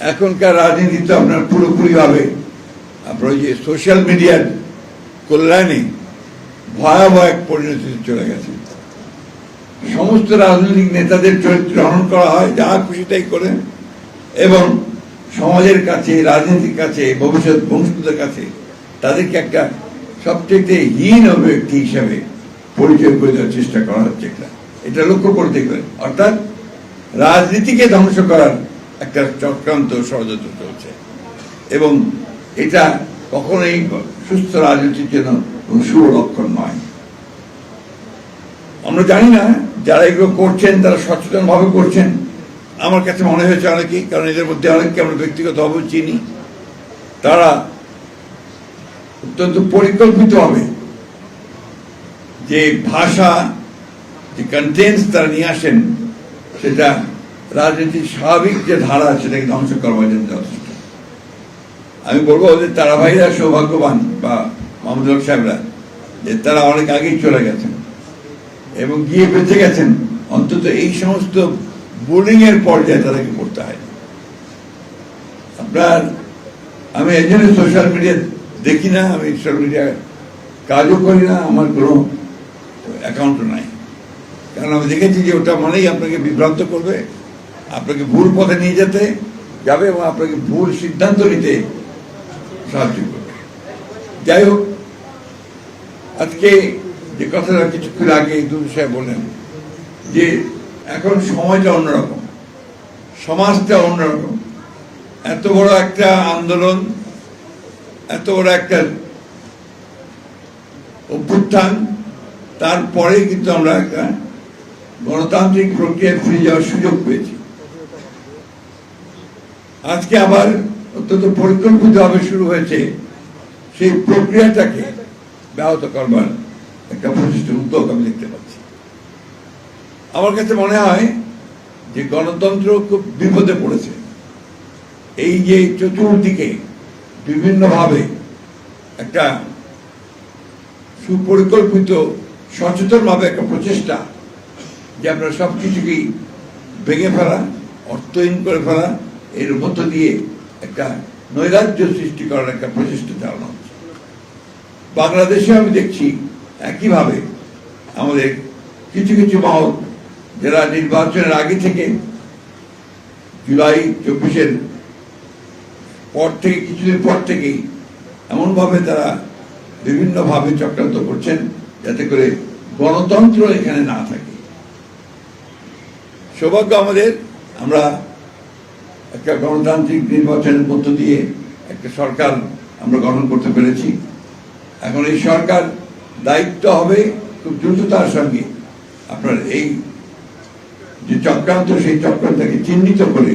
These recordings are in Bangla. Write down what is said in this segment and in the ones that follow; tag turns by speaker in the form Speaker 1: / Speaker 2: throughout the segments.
Speaker 1: এখনকার রাজনীতি তো আপনার পুরোপুরিভাবে আপনার যে সোশ্যাল মিডিয়ার কল্যাণে ভয়াবহ এক পরিণতিতে চলে গেছে। সমস্ত রাজনৈতিক নেতাদের চরিত্র হনন করা হয়, যা খুশি তাই করেন, এবং সমাজের কাছে, রাজনীতির কাছে, ভবিষ্যৎ বংশধরদের কাছে তাদেরকে একটা সবচেয়ে হীন ব্যক্তি হিসাবে পরিচয় করে দেওয়ার চেষ্টা করা হচ্ছে। এটা লক্ষ্য করে দেখবেন, অর্থাৎ রাজনীতিকে ধ্বংস করার একটা চক্রান্ত ষড়যন্ত্র চলছে, এবং এটা কখনোই সুস্থ রাজনীতির জন্য শুভ লক্ষণ নয়। আমরা জানি না যারা এগুলো করছেন তারা সচেতন ভাবে করছেন। আমার কাছে মনে হয়েছে অনেকেই, কারণ এদের মধ্যে অনেককে আমরা ব্যক্তিগতভাবে চিনি, তারা অত্যন্ত পরিকল্পিতভাবে যে ভাষা, যে কন্টেন্টস তারা নিয়ে আসেন, সেটা রাজনীতির স্বাভাবিক যে ধারা সেটাকে ধ্বংস করবার জন্য যথেষ্ট। আমি বলবো যে তারা ভাইরা সৌভাগ্যবান, বা মাহমুদুল হক সাহেবরা, যে তারা অনেক আগেই চলে গেছেন এবং গিয়ে বেঁচে গেছেন। অন্তত এই সমস্ত বুলিং এর পর্যায়ে তাদেরকে পড়তে হয়। আপনার আমি এই জন্য সোশ্যাল মিডিয়া দেখি না, আমি সোশ্যাল মিডিয়া কাজও করি না, আমার কোনো অ্যাকাউন্টও নাই। কারণ আমি দেখেছি যে ওটা মানেই আপনাকে বিভ্রান্ত করবে, আপনাকে ভুল পথে নিয়ে যেতে যাবে এবং আপনাকে ভুল সিদ্ধান্ত নিতে সাহায্য করবে। যাই হোক, আজকে যে কথাটা কিছুক্ষণ আগে দুল সাহেব বললেন যে এখন সময়টা অন্যরকম, সমাজটা অন্যরকম। এত বড় একটা আন্দোলন, এত বড় একটা অভ্যুত্থান, তারপরে কিন্তু আমরা একটা গণতান্ত্রিক প্রক্রিয়ায় ফিরে যাওয়ার সুযোগ পেয়েছি। আজকে আবার অত্যন্ত পরিকল্পিতভাবে শুরু হয়েছে সেই প্রক্রিয়াটাকে ব্যাহত করবার একটা প্রচেষ্টার উদ্যোগ আমি দেখতে পাচ্ছি। আমার কাছে মনে হয় যে গণতন্ত্র খুব বিপদে পড়েছে। এই যে চতুর্দিকে বিভিন্নভাবে একটা সুপরিকল্পিত, সচেতনভাবে একটা প্রচেষ্টা যে আপনার সবকিছুকেই ভেঙে ফেলা, অর্থহীন করে ফেলা, এর মধ্য দিয়ে একটা নৈরাজ্য সৃষ্টি করার একটা প্রচেষ্টা চালানো হচ্ছে। বাংলাদেশে আমি দেখছি একইভাবে আমাদের কিছু কিছু মহল, যারা নির্বাচনের আগে থেকে জুলাই 24-এর পর থেকে, কিছুদিন পর থেকেই এমনভাবে তারা বিভিন্নভাবে চক্রান্ত করছেন যাতে করে গণতন্ত্র এখানে না থাকে। সৌভাগ্য আমাদের, আমরা একটা গণতান্ত্রিক নির্বাচনের মধ্য দিয়ে একটা সরকার আমরা গঠন করতে পেরেছি। এখন এই সরকার দায়িত্ব হবে খুব দ্রুততার সঙ্গে আপনার এই যে চক্রান্ত, সেই চক্রান্তকে চিহ্নিত করে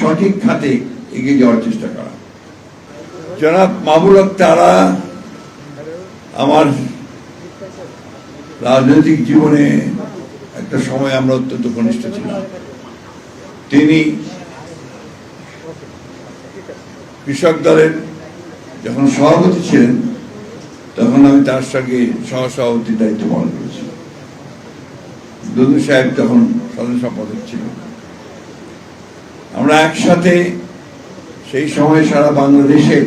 Speaker 1: সঠিক খাতে এগিয়ে যাওয়ার চেষ্টা করা। জনাব মাহবুব হক তারা আমার রাজনৈতিক জীবনে একটা সময় আমরা অত্যন্ত ঘনিষ্ঠ ছিলাম। তিনি কৃষক দলের যখন সভাপতি ছিলেন, তখন আমি তার সঙ্গে সহসভাপতির দায়িত্ব পালন করেছি। দুদু সাহেব তখন সাধারণ সম্পাদক ছিলেন। আমরা একসাথে সেই সময় সারা বাংলাদেশের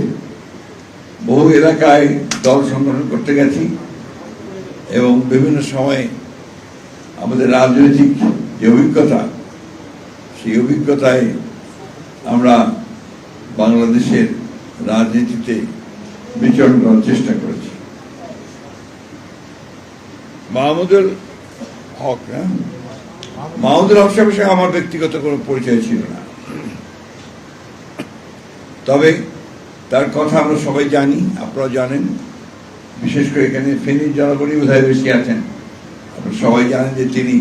Speaker 1: বহু এলাকায় দল সংগঠন করতে গেছি, এবং বিভিন্ন সময়ে আমাদের রাজনৈতিক যে অভিজ্ঞতা, সেই অভিজ্ঞতায় আমরা বাংলাদেশের রাজনীতিতে বিচরণ করার চেষ্টা করেছি। মাহমুদুল হক সাহেবের সঙ্গে আমার ব্যক্তিগত কোনো পরিচয় ছিল না, তবে তার কথা আমরা সবাই জানি, আপনারা জানেন। বিশেষ করে এখানে ফেনীর জনগণই বোধহয় বেশি আছেন। আপনারা সবাই জানেন যে তিনি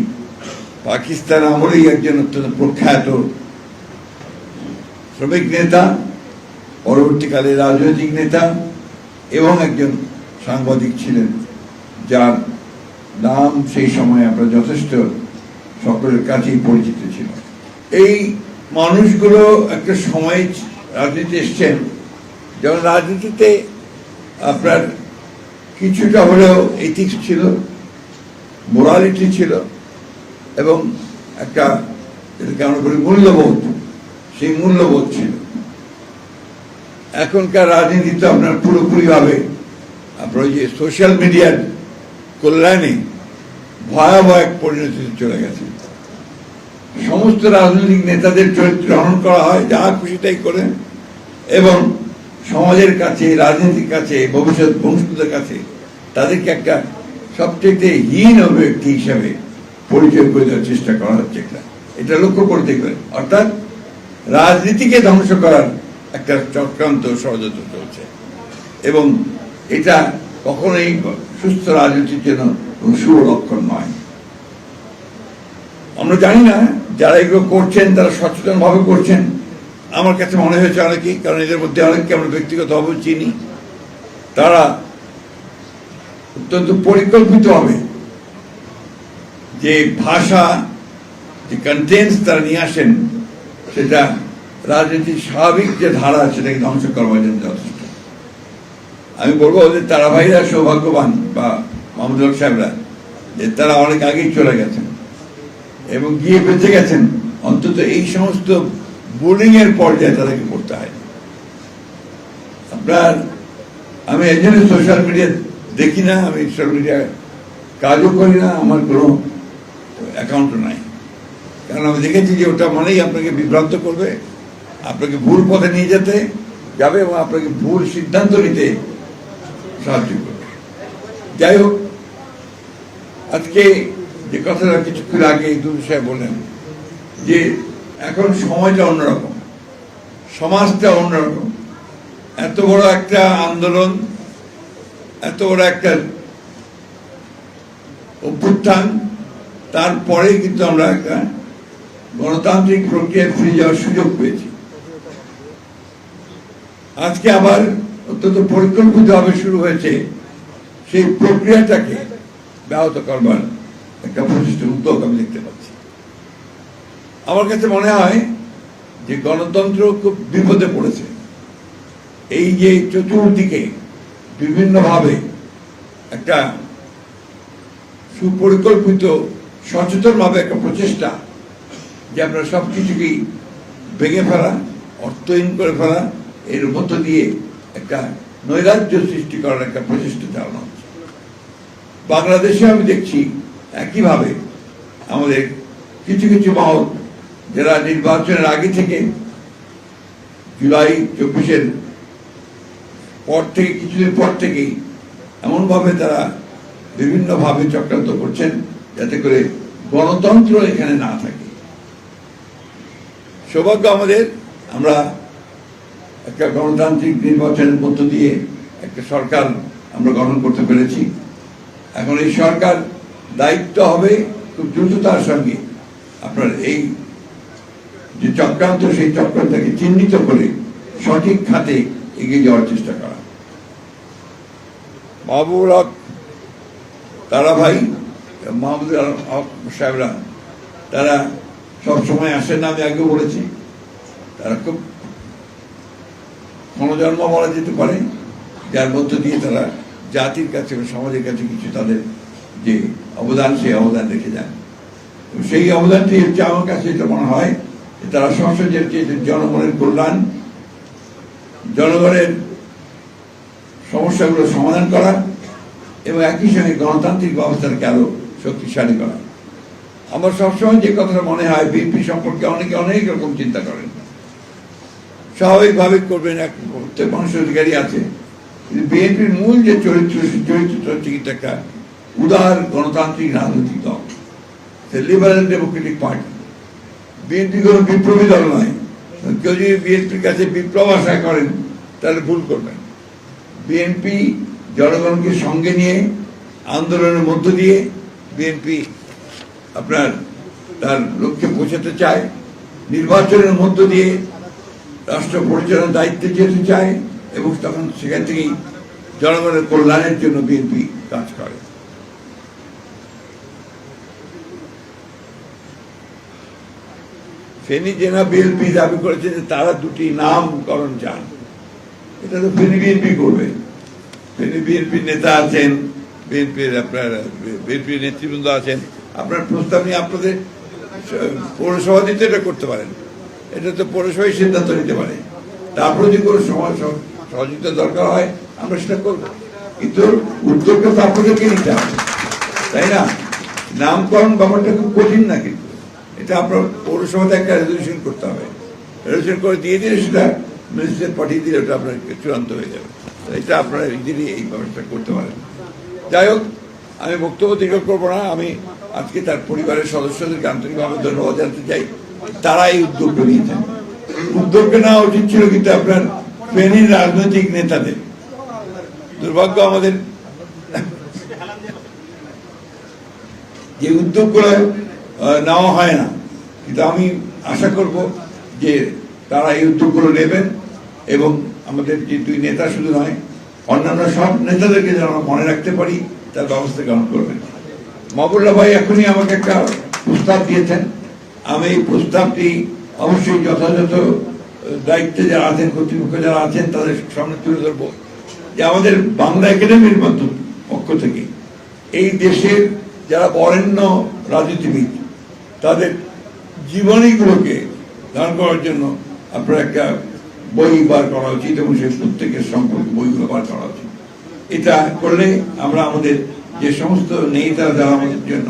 Speaker 1: পাকিস্তান আমলেই একজন অত্যন্ত প্রখ্যাত শ্রমিক নেতা, পরবর্তীকালে রাজনৈতিক নেতা এবং একজন সাংবাদিক ছিলেন, যার নাম সেই সময় আপনার যথেষ্ট সকলের কাছেই পরিচিত ছিল। এই মানুষগুলো একটা সময় রাজনীতি এসছেন, যেমন রাজনীতিতে আপনার কিছুটা হলেও এথিক্স ছিল, মোরালিটি ছিল, এবং একটা যেটাকে আমরা বলি মূল্যবোধ, সেই মূল্যবোধ ছিল। এখনকার রাজনীতি তো আপনার পুরোপুরিভাবে আপনার ওই যে সোশ্যাল মিডিয়ার কল্যাণে ভয়াবহ এক পরিণতিতে চলে গেছে। সমস্ত রাজনৈতিক নেতাদের চরিত্র হনন করা হয়, যা খুশি তাই করেন, এবং সমাজের কাছে, রাজনীতির কাছে, ভবিষ্যৎ বংশধরদের কাছে তাদেরকে একটা সবচেয়ে হীন ব্যক্তি হিসাবে পরিচয় করে দেওয়ার চেষ্টা করা হচ্ছে। এটা লক্ষ্য করে দেখবেন, অর্থাৎ রাজনীতিকে ধ্বংস করার একটা চক্রান্ত ষড়যন্ত্র চলছে, এবং এটা কখনোই সুস্থ রাজনীতির জন্য শুভ লক্ষণ নয়। আমরা জানি না যারা এগুলো করছেন তারা সচেতন ভাবে করছেন। আমার কাছে মনে হয়েছে অনেকেই, কারণ এদের মধ্যে অনেককে আমরা ব্যক্তিগতভাবে চিনি, তারা অত্যন্ত পরিকল্পিত হবে যে ভাষা, যে কন্টেন্টস তারা নিয়ে আসেন, সেটা রাজনীতির স্বাভাবিক যে ধারা সেটাকে ধ্বংস করবার জন্য যথেষ্ট। আমি বলবো যে তারা ভাইরা সৌভাগ্যবান, বা মাহমুদুল হক সাহেবরা, যে তারা অনেক আগেই চলে গেছেন এবং গিয়ে বেঁচে গেছেন। অন্তত এই সমস্ত বুলিং এর পর্যায়ে তাদেরকে পড়তে হয়। আপনার, আমি এই জন্য সোশ্যাল মিডিয়া দেখি না, আমি সোশ্যাল মিডিয়ায় কাজও করি না, আমার কোনো অ্যাকাউন্টও নাই। কারণ আমি দেখেছি যে ওটা মানেই আপনাকে বিভ্রান্ত করবে, আপনাকে ভুল পথে নিয়ে যেতে যাবে এবং আপনাকে ভুল সিদ্ধান্ত নিতে সাহায্য করবে। যাই হোক, আজকে যে কথাটা কিছুক্ষণ আগে দুধু সাহেব বললেন যে এখন সময়টা অন্যরকম, সমাজটা অন্যরকম। এত বড় একটা আন্দোলন, এত বড় একটা অভ্যুত্থান, তারপরে কিন্তু আমরা একটা গণতান্ত্রিক প্রক্রিয়ায় ফিরে যাওয়ার সুযোগ পেয়েছি। আজকে আবার অত্যন্ত পরিকল্পিতভাবে শুরু হয়েছে সেই প্রক্রিয়াটাকে ব্যাহত করবার একটা প্রচেষ্টার উদ্যোগ আমি দেখতে পাচ্ছি। আমার কাছে মনে হয় যে গণতন্ত্র খুব বিপদে পড়েছে। এই যে চতুর্দিকে বিভিন্নভাবে একটা সুপরিকল্পিত, সচেতনভাবে একটা প্রচেষ্টা যে আপনার সবকিছুকেই ভেঙে ফেলা, অর্থহীন করে ফেলা, এর মধ্য দিয়ে একটা নৈরাজ্য সৃষ্টি করার একটা প্রচেষ্টা চালানো হচ্ছে। বাংলাদেশে আমি দেখছি একইভাবে আমাদের কিছু কিছু মহল, যারা নির্বাচনের আগে থেকে জুলাই 24-এর পর থেকে, কিছুদিন পর থেকেই এমনভাবে তারা বিভিন্নভাবে চক্রান্ত করছেন যাতে করে গণতন্ত্র এখানে না থাকে। সৌভাগ্য আমাদের, আমরা একটা গণতান্ত্রিক নির্বাচনের মধ্য দিয়ে একটা সরকার আমরা গঠন করতে পেরেছি। এখন এই সরকার দায়িত্ব হবে খুব দ্রুততার সঙ্গে আপনার এই যে চক্রান্ত, সেই চক্রান্তকে চিহ্নিত করে সঠিক খাতে এগিয়ে যাওয়ার চেষ্টা করা। মাহবুবুল হক তারা ভাই, মাহমুদুল হক সাহেবরা, তারা সবসময় আসেন না, আমি আগেও বলেছি। তারা খুব ক্ষণজন্ম বলা যেতে পারে, যার মধ্য দিয়ে তারা জাতির কাছে, সমাজের কাছে কিছু তাদের যে অবদান, সেই অবদান রেখে যান। সেই অবদানটি হচ্ছে আমার কাছে এটা মনে হয় তারা সংসদের চেয়ে জনগণের কল্যাণ, জনগণের সমস্যাগুলো সমাধান করা এবং একই সঙ্গে গণতান্ত্রিক ব্যবস্থাকে আরো শক্তিশালী করা। আমার সবসময় যে কথাটা মনে হয়, বিএনপি সম্পর্কে অনেকে অনেক রকম চিন্তা করেন, স্বাভাবিকভাবে করবেন, এক প্রত্যেক মানুষের অধিকারী আছে, কিন্তু বিএনপির মূল যে চরিত্র হচ্ছে কিন্তু একটা উদার গণতান্ত্রিক রাজনৈতিক দল, লিবারেল ডেমোক্রেটিক পার্টি। বিএনপি কোনো বিপ্লবী দল নয়। কেউ যদি বিএনপির কাছে বিপ্লব আশা করেন তাহলে ভুল করবেন। বিএনপি জনগণকে সঙ্গে নিয়ে আন্দোলনের মধ্য দিয়ে বিএনপি আপনার তার লক্ষ্যে পৌঁছাতে চায়, নির্বাচনের মধ্য দিয়ে রাষ্ট্র পরিচালনার দায়িত্বে যেতে চায় এবং তখন সেখান থেকেই জনগণের কল্যাণের জন্য বিএনপি কাজ করে। ফেনী জেলা বিএনপি দাবি করেছে যে তারা দুটি নামকরণ চান। এটা তো ফেনী বিএনপি করবে। ফেনী বিএনপির নেতা আছেন, বিএনপির আপনার বিএনপির নেতৃবৃন্দ আছেন, আপনার প্রস্তাব নিয়ে আপনাদের পৌরসভা দিতে এটা করতে পারেন। এটা তো পৌরসভাই সিদ্ধান্ত নিতে পারে। তারপরে যদি কোনো সমাজ সহযোগিতা দরকার হয় আমরা সেটা করবো, কিন্তু উদ্যোগটা তারপরে কে নিতে হবে, তাই না? নামকরণ ব্যাপারটা খুব কঠিন না, কিন্তু এটা আপনার পৌরসভাতে একটা রেজলিউশন করতে হবে, রেজলিউশন করে দিয়ে দিলে সেটা মিনিস্টার পাঠিয়ে দিলে ওটা আপনার চূড়ান্ত হয়ে যাবে। এটা আপনারা ইজিলি এই ব্যবস্থা করতে পারেন। যাই হোক, আমি বক্তব্য দীর্ঘ করবো না। আমি আজকে তার পরিবারের সদস্যদেরকে আন্তরিকভাবে ধন্যবাদ জানাতে চাই, তারা এই উদ্যোগটা নিয়েছেন। উদ্যোগটা নেওয়া উচিত ছিল কিন্তু আপনার ফেনীর রাজনৈতিক নেতাদের। দুর্ভাগ্য আমাদের যে উদ্যোগগুলো নেওয়া হয় না, কিন্তু আমি আশা করব যে তারা এই উদ্যোগগুলো নেবেন এবং আমাদের যে দুই নেতা শুধু নয়, অন্যান্য সব নেতাদেরকে যেন আমরা মনে রাখতে পারি তার ব্যবস্থা গ্রহণ করবেন। মাহবুবুল্লাহ ভাই এখনই আমাকে একটা প্রস্তাব দিয়েছেন, আমি এই প্রস্তাবটি অবশ্যই যথাযথ দায়িত্বে যারা আছেন, কর্তৃপক্ষ যারা আছেন তাদের সামনে তুলে ধরবো, যে আমাদের বাংলা একাডেমির পক্ষ থেকে এই দেশের যারা বরেণ্য রাজনীতিবিদ তাদের জীবনীগুলোকে ধারণ করার জন্য আপনার একটা বই বার করা উচিত এবং সেই প্রত্যেকের সম্পর্কে বইগুলো বার করা উচিত। এটা করলে আমরা আমাদের যে সমস্ত নেতারা যারা আমাদের জন্য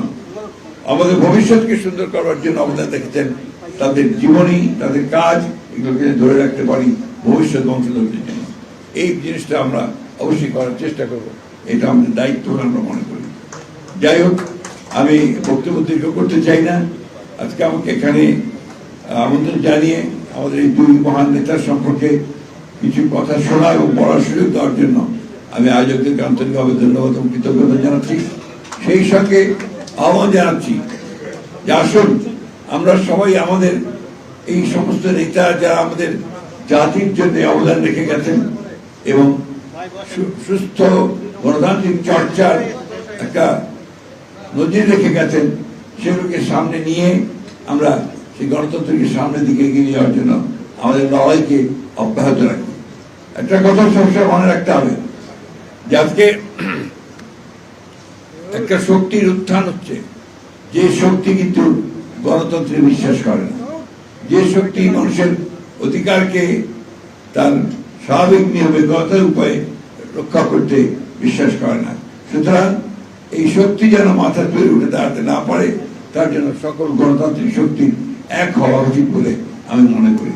Speaker 1: আমাদের ভবিষ্যৎকে সুন্দর করার জন্য অবদান রেখেছেন তাদের জীবনী, তাদের কাজ, এগুলোকে ধরে রাখতে পারি ভবিষ্যৎ বংশধরদের জন্য। এই জিনিসটা আমরা অবশ্যই করার চেষ্টা করব, এটা আমাদের দায়িত্ব বলে আমরা মনে করি। যাই হোক, আমি বক্তব্য দীর্ঘ করতে চাই না। আজকে আমাকে এখানে আমন্ত্রণ জানিয়ে আমাদের এই দুই মহান নেতার সম্পর্কে কিছু কথা শোনা এবং পড়ার সুযোগ দেওয়ার জন্য আমি আয়োজকদেরকে আন্তরিকভাবে ধন্যবাদ এবং কৃতজ্ঞতা জানাচ্ছি। সেই সঙ্গে আহ্বান জানাচ্ছি যে আসুন আমরা সবাই আমাদের এই সমস্ত নেতা যারা আমাদের জাতির জন্য অবদান রেখে গেছেন এবং সুস্থ গণতান্ত্রিক চর্চার একটা নজির রেখে গেছেন, সেগুলোকে সামনে নিয়ে আমরা সেই গণতন্ত্রকে সামনের দিকে এগিয়ে যাওয়ার জন্য আমাদের লড়াইকে অব্যাহত রাখি। একটা কথা সবসময় মনে রাখতে হবে যে আজকে একটা শক্তির উত্থান হচ্ছে, যে শক্তি কিন্তু গণতন্ত্রে বিশ্বাস করে না, যে শক্তি মানুষের অধিকারকে তার স্বাভাবিক নিয়মে গণতান্ত্রিক উপায়ে রক্ষা করতে বিশ্বাস করে না। সুতরাং এই শক্তি যেন মাথা তুলে উঠে দাঁড়াতে না পারে, তার জন্য সকল গণতান্ত্রিক শক্তি এক হওয়া উচিত বলে আমি মনে করি।